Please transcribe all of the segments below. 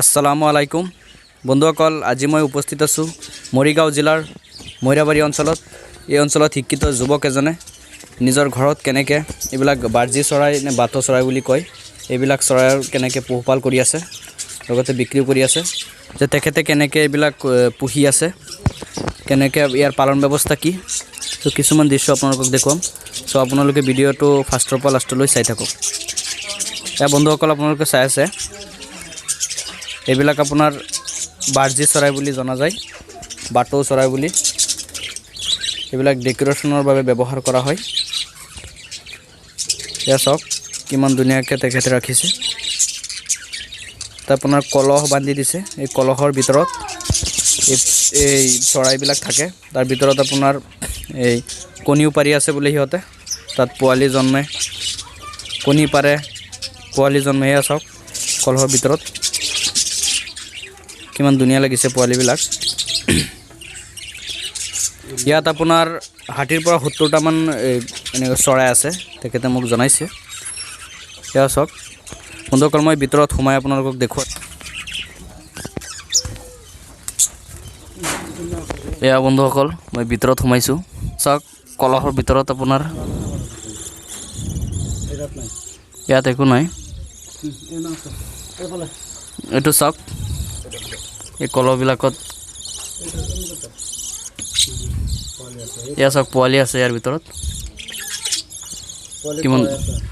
আসসালামু আলাইকুম বন্ধুসকল, আজি মই উপস্থিত আছোঁ মৰিগাঁও জিলাৰ মৈৰাবাৰী অঞ্চলত। এই অঞ্চলত শিক্ষিত যুৱক এজনে নিজৰ ঘৰত কেনেকৈ এইবিলাক বাৰ্জি চৰাই নে বাট চৰাই বুলি কয়, এইবিলাক চৰাইৰ কেনেকৈ পোহপাল কৰি আছে, লগতে বিক্ৰীও কৰি আছে, যে তেখেতে কেনেকৈ এইবিলাক পুহি আছে, কেনেকৈ ইয়াৰ পালন ব্যৱস্থা কি, তো কিছুমান দৃশ্য আপোনালোকক দেখুৱাম। চ' আপোনালোকে ভিডিঅ'টো ফাৰ্ষ্টৰ পৰা লাষ্টলৈ চাই থাকক। এয়া বন্ধুসকল, আপোনালোকে চাই আছে, এইবিলাক আপোনাৰ বাৰ্জি চৰাই বুলি জনা যায়, বাটৌ চৰাই বুলি। এইবিলাক ডেকোৰেশ্যনৰ বাবে ব্যৱহাৰ কৰা হয়। এয়া চাওক কিমান ধুনীয়াকৈ তেখেতে ৰাখিছে। তাত আপোনাৰ কলহ বান্ধি দিছে। এই কলহৰ ভিতৰত এই চৰাইবিলাক থাকে। তাৰ ভিতৰত আপোনাৰ এই কণীও পাৰি আছে বোলে সিহঁতে। তাত পোৱালি জন্মে, কণী পাৰে, পোৱালি জন্মে। এয়া চাওক কলহৰ ভিতৰত কিমান ধুনীয়া লাগিছে পোৱালিবিলাক। ইয়াত আপোনাৰ 60ৰ পৰা 70টামান এনেকৈ চৰাই আছে, তেখেতে মোক জনাইছে। এয়া চাওক বন্ধুসকল, মই ভিতৰত সোমাই আপোনালোকক দেখুৱাম। এয়া বন্ধুসকল, মই ভিতৰত সোমাইছোঁ। চাওক কলহৰ ভিতৰত আপোনাৰ ইয়াত একো নাই। এইটো চাওক, এই কলহবিলাকত এয়া চাওক পোৱালি আছে। ইয়াৰ ভিতৰত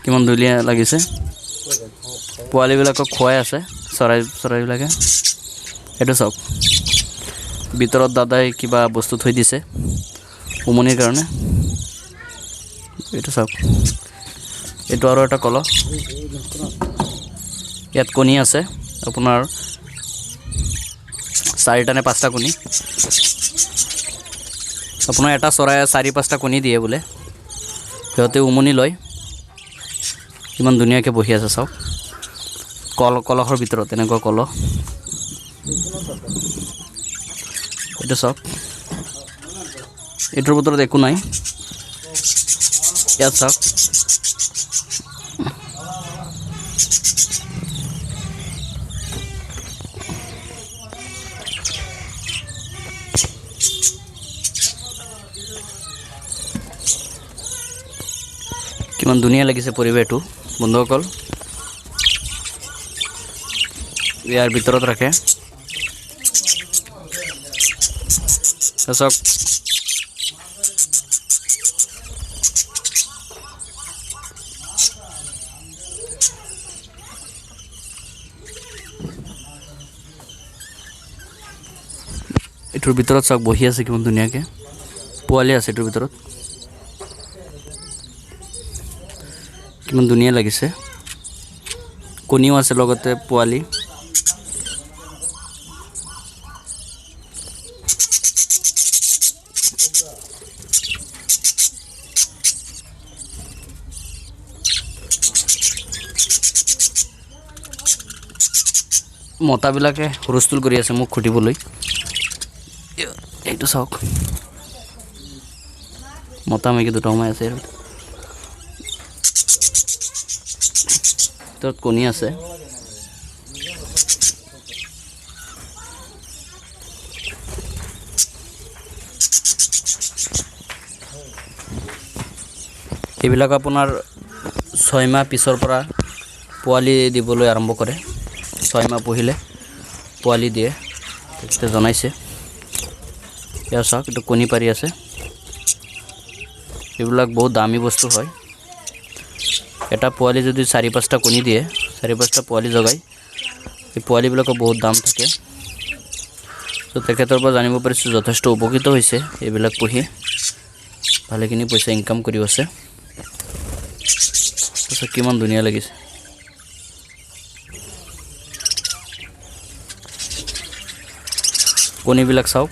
কিমান ধুনীয়া লাগিছে। পোৱালিবিলাকক খুৱাই আছে চৰাইবিলাকে। এইটো চাওক, ভিতৰত দাদাই কিবা বস্তু থৈ দিছে উমনিৰ কাৰণে। এইটো চাওক, এইটো আৰু এটা কলহ। ইয়াত কণী আছে আপোনাৰ 4টা নে 5টা কণী। আপোনাৰ এটা চৰাই 4-5টা কণী দিয়ে বোলে। সিহঁতে উমনি লয়। কিমান ধুনীয়াকৈ বহি আছে চাওক, কলহৰ ভিতৰত এনেকুৱা কলহ। এইটো চাওক, এইটোৰ ভিতৰত একো নাই। ইয়াত চাওক কিমান ধুনীয়া লাগিছে পৰিৱেশটো বন্ধুসকল। ইয়াৰ ভিতৰত ৰাখে। চাওক এইটোৰ ভিতৰত চাওক বহি আছে কিমান ধুনীয়াকৈ। পোৱালি আছে এইটোৰ ভিতৰত। কিমান ধুনীয়া লাগিছে। কণীও আছে লগতে পোৱালি। মতাবিলাকে হুলস্থুল কৰি আছে মোক খুটিবলৈ। এইটো চাওক, মতা মাইকী দুটা সোমাই আছে। ভিতৰত কণী আছে। এইবিলাক আপোনাৰ 6 মাহ পিছৰ পৰা পোৱালি দিবলৈ আৰম্ভ কৰে। 6 মাহ পুহিলে পোৱালি দিয়ে, তেখেতে জনাইছে। ইয়াৰ চাওক, এইটো কণী পাৰি আছে। এইবিলাক বহুত দামী বস্তু হয়। এটা পোৱালি যদি 4-5টা কণী দিয়ে, 4-5টা পোৱালি জগায়, এই পোৱালিবিলাকৰ বহুত দাম থাকে। তো তেখেতৰ পৰা জানিব পাৰিছোঁ যথেষ্ট উপকৃত হৈছে এইবিলাক পুহি। ভালেখিনি পইচা ইনকাম কৰি আছে। তাৰপিছত কিমান ধুনীয়া লাগিছে। কণীবিলাক চাওক,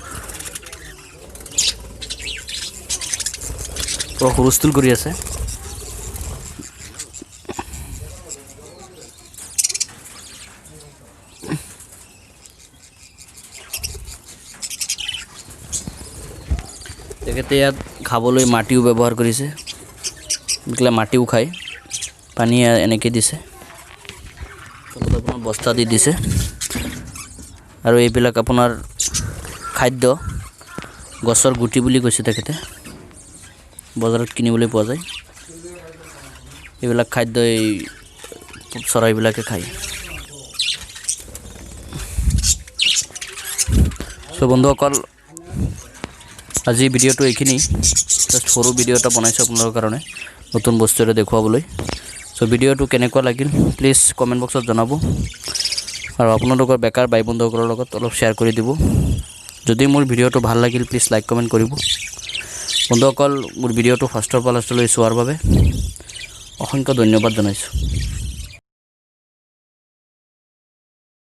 পুৰা হুলস্থুল কৰি আছে। তেখেতে ইয়াত খাবলৈ মাটিও ব্যৱহাৰ কৰিছে। মাটিও খায়, পানী এনেকৈ দিছে। তলত আপোনাৰ বস্তা দি দিছে। আৰু এইবিলাক আপোনাৰ খাদ্য গছৰ গুটি বুলি কৈছে তেখেতে বজাৰত কিনিবলৈ পোৱা যায় এইবিলাক খাদ্য এই চৰাইবিলাকে খায় সো বন্ধুসকল আজি ভিডিঅ'টো এইখিনি জাষ্ট সৰু ভিডিঅ' এটা বনাইছোঁ আপোনালোকৰ কাৰণে নতুন বস্তু এটা দেখুৱাবলৈ সো ভিডিঅ'টো কেনেকুৱা লাগিল প্লিজ কমেণ্ট বক্সত জনাব আৰু আপোনালোকৰ বেকাৰ ভাই বন্ধুসকলৰ লগত অলপ শ্বেয়াৰ কৰি দিব যদি মোৰ ভিডিঅ'টো ভাল লাগিল প্লিজ লাইক কমেণ্ট কৰিব বন্ধুসকল মোৰ ভিডিঅ'টো ফাৰ্ষ্টৰ পৰা লাষ্টলৈ চোৱাৰ বাবে অসংখ্য ধন্যবাদ জনাইছোঁ